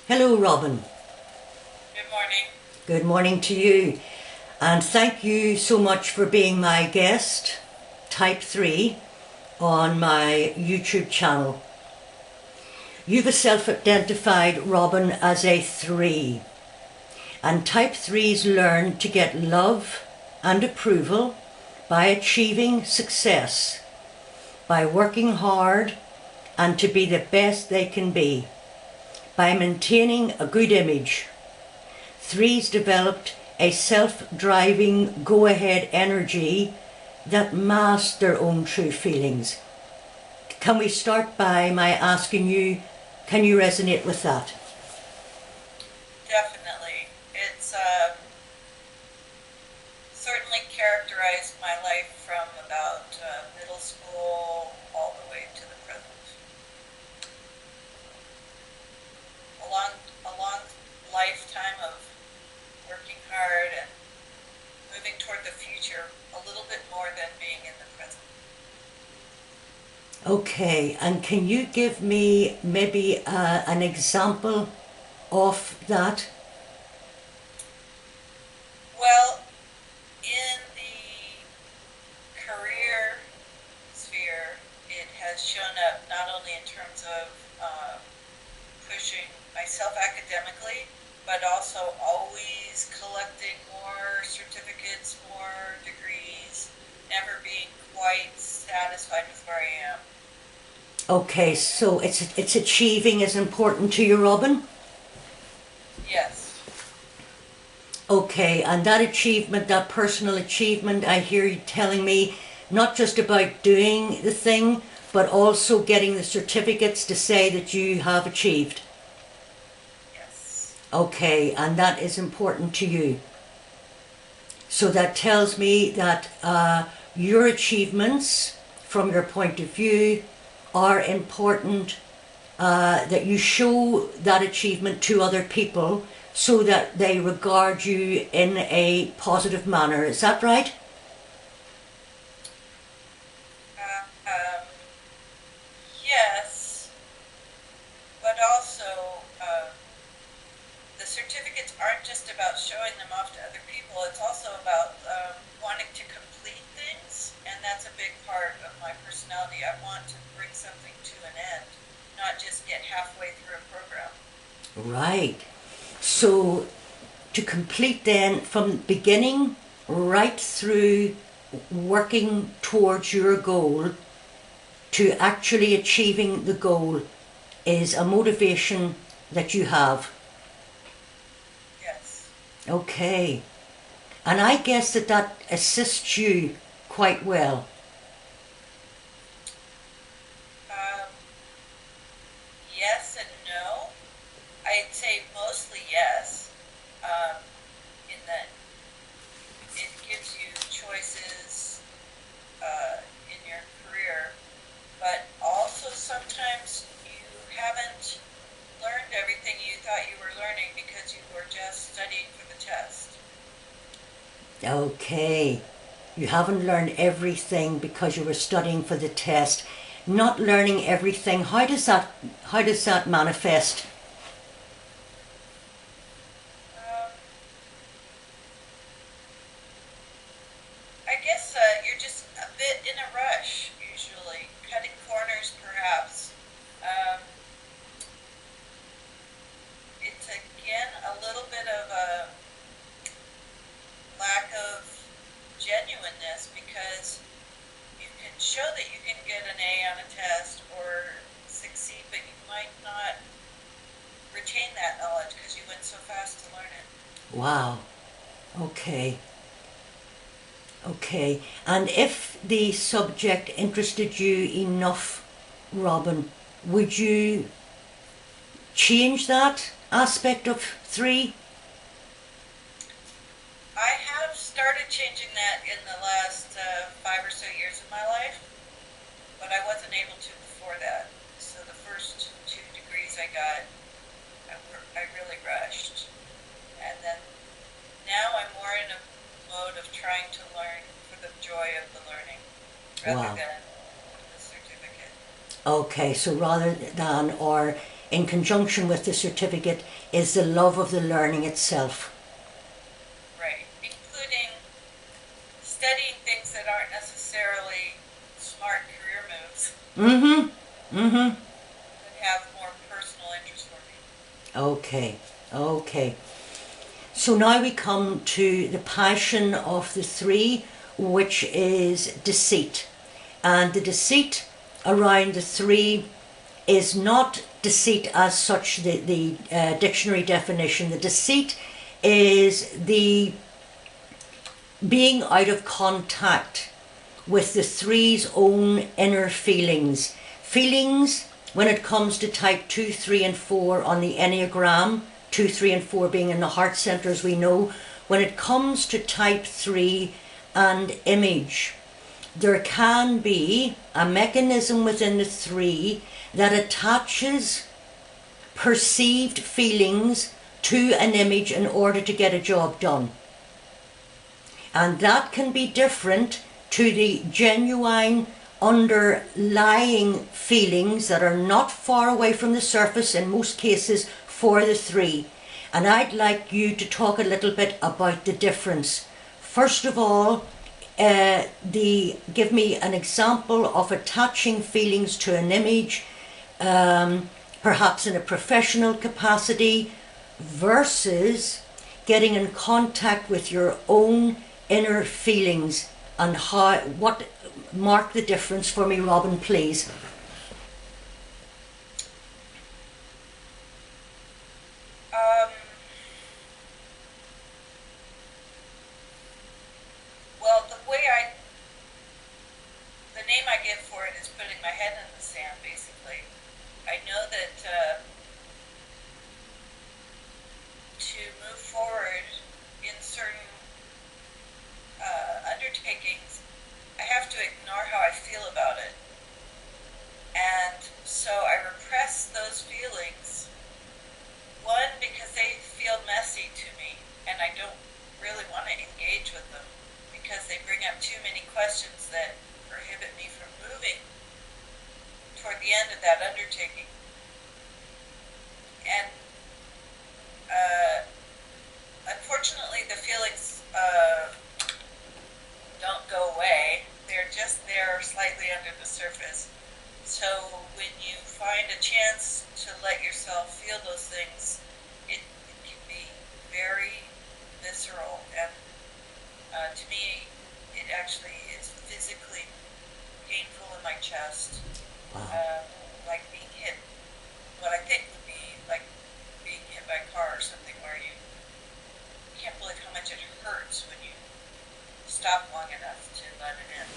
Hello, Robin. Good morning. Good morning to you. And thank you so much for being my guest, Type 3, on my YouTube channel. You've self-identified, Robin, as a 3. And Type 3s learn to get love and approval by achieving success, by working hard and to be the best they can be, by maintaining a good image. 3s developed a self-driving go-ahead energy that masked their own true feelings. Can we start by my asking you, can you resonate with that? Definitely. It's certainly characterized my life from about middle school all the way to the present. A long lifetime of working hard and moving toward the future a little bit more than being in the present. Okay, and can you give me maybe an example of that? Well, in the career sphere, it has shown up not only in terms of pushing myself academically, but also always collecting more certificates, more degrees, never being quite satisfied with where I am. Okay, so it's achieving is important to you, Robin? Yes. Okay, and that achievement, that personal achievement, I hear you telling me not just about doing the thing, but also getting the certificates to say that you have achieved. Yes. Okay, and that is important to you. So that tells me that your achievements, from your point of view, are important, that you show that achievement to other people so that they regard you in a positive manner. Is that right? Uh, um, yes, but also the certificates aren't just about showing them off to other people. It's also about wanting to complete things, and that's a big part of my personality. I want to bring something to an end, not just get halfway through a program. Right. So to complete then from beginning right through working towards your goal to actually achieving the goal is a motivation that you have. Yes. Okay. And I guess that that assists you quite well. Um, yes and no. I'd say mostly yes, in that it gives you choices in your career, but also sometimes you haven't learned everything you thought you were learning because you were just studying for the test. Okay. You haven't learned everything because you were studying for the test. Not learning everything, how does that manifest? Um, I guess you're just a bit in a rush, usually, cutting corners perhaps. Um, it's again a little bit of a lack of genuineness because you can show that you can get an A on a test or succeed, but you might not retain that knowledge because you went so fast to learn it. Wow. Okay. Okay. And if the subject interested you enough, Robin, would you change that aspect of 3? I have started changing that in the last 5 or so years of my life, but I wasn't able to before that. So the first 2 degrees I got, I really rushed. And then now I'm more in a mode of trying to learn for the joy of the learning rather Wow. than the certificate. Okay, so rather than, or in conjunction with the certificate is the love of the learning itself. Right. Including studying things that aren't necessarily smart career moves. That have more personal interest for me. Okay. So now we come to the passion of the 3, which is deceit. And the deceit around the 3 is not deceit as such, the dictionary definition. The deceit is the being out of contact with the 3's own inner feelings. Feelings, when it comes to type 2, 3 and 4 on the Enneagram, 2, 3 and 4 being in the heart centre, as we know, when it comes to type 3 and image, there can be a mechanism within the 3 that attaches perceived feelings to an image in order to get a job done. And that can be different to the genuine underlying feelings that are not far away from the surface in most cases for the 3. And I'd like you to talk a little bit about the difference. First of all, give me an example of attaching feelings to an image, perhaps in a professional capacity, versus getting in contact with your own inner feelings, and what mark the difference for me, Robin, please. Well, the name I give for it is putting my head in the sand, basically. I know that to move forward in certain undertakings, I have to ignore how I feel about it. And so I repress those feelings. One, because they feel messy to me, and I don't really want to engage with them because they bring up too many questions that prohibit me from moving toward the end of that undertaking. And unfortunately, the feelings don't go away. They're just there slightly under the surface. So when you find a chance to let yourself feel those things, it can be very visceral. And to me, it actually is physically painful in my chest. Wow. Like being hit, what I think would be like being hit by a car or something, where you can't believe how much it hurts when you stop long enough to let it in.